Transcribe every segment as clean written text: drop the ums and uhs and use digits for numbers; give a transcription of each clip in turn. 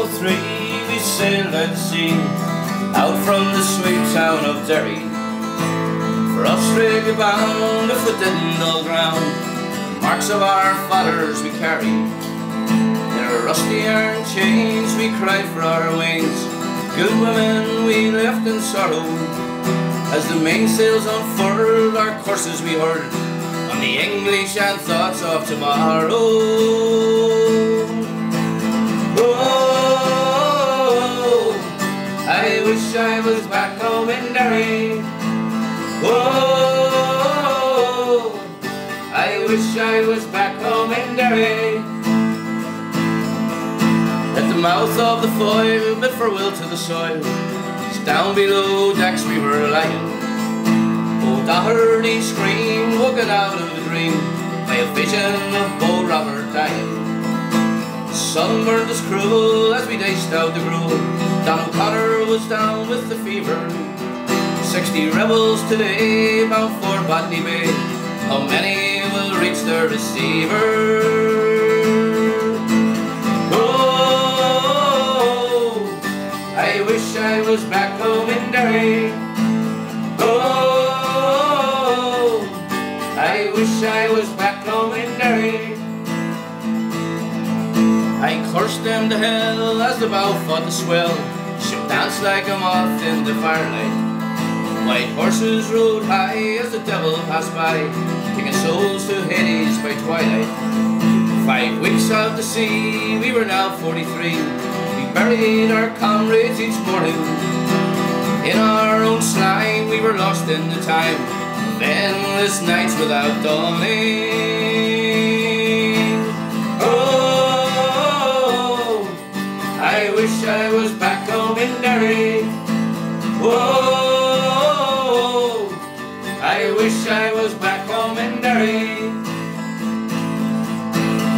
1903 we sailed out to sea, out from the sweet town of Derry, for Australia bound. If we didn't all drown, marks of our fathers we carry. In our rusty iron chains we cried for our wings. Good women we left in sorrow. As the mainsails unfurled, our courses we heard on the English and thoughts of tomorrow. Oh, I wish I was back home in Derry. Oh, I wish I was back home in Derry. At the mouth of the foyle, bid farewell to the soil. Down below decks we were lying. Oh, Doherty screamed, woken out of a dream by a vision of Beau Robert dying. The sun burned us cruel as we diced out the gruel. Donal Cotter was down with the fever. 60 rebels today bound for Botany Bay. How many will reach the receiver? I wish I was back home in Derry. Oh, I wish I was back home in Derry. I cursed them to hell as the bow fought the swell. Ship danced like a moth in the firelight. White horses rode high as the devil passed by, taking souls to Hades by twilight. 5 weeks out to sea, we were now 43. Buried our comrades each morning. In our own slime we were lost in the time of endless nights without dawning. Oh, I wish I was back home in Derry. Oh, I wish I was back home in Derry.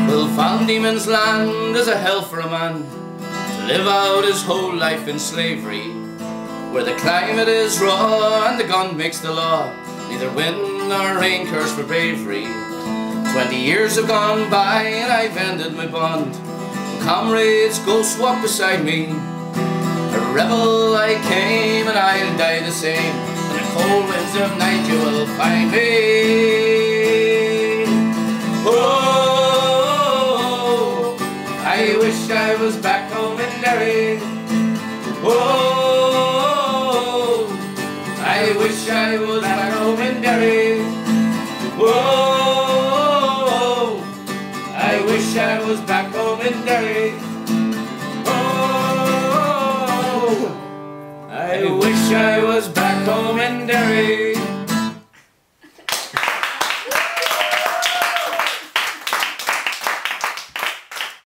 Well, Van Diemen's Land is a hell for a man to live out his whole life in slavery, where the climate is raw and the gun makes the law. Neither wind nor rain cares for bravery. 20 years have gone by and I've ended my bond. Comrades, ghosts walk beside me. A rebel I came and I'll die the same. In the cold winds of night you will find me. Oh, I wish I was back home in Derry. Oh, I wish I was back home in Derry. Oh, I wish I was back home in Derry. Oh, I wish I was back home in Derry.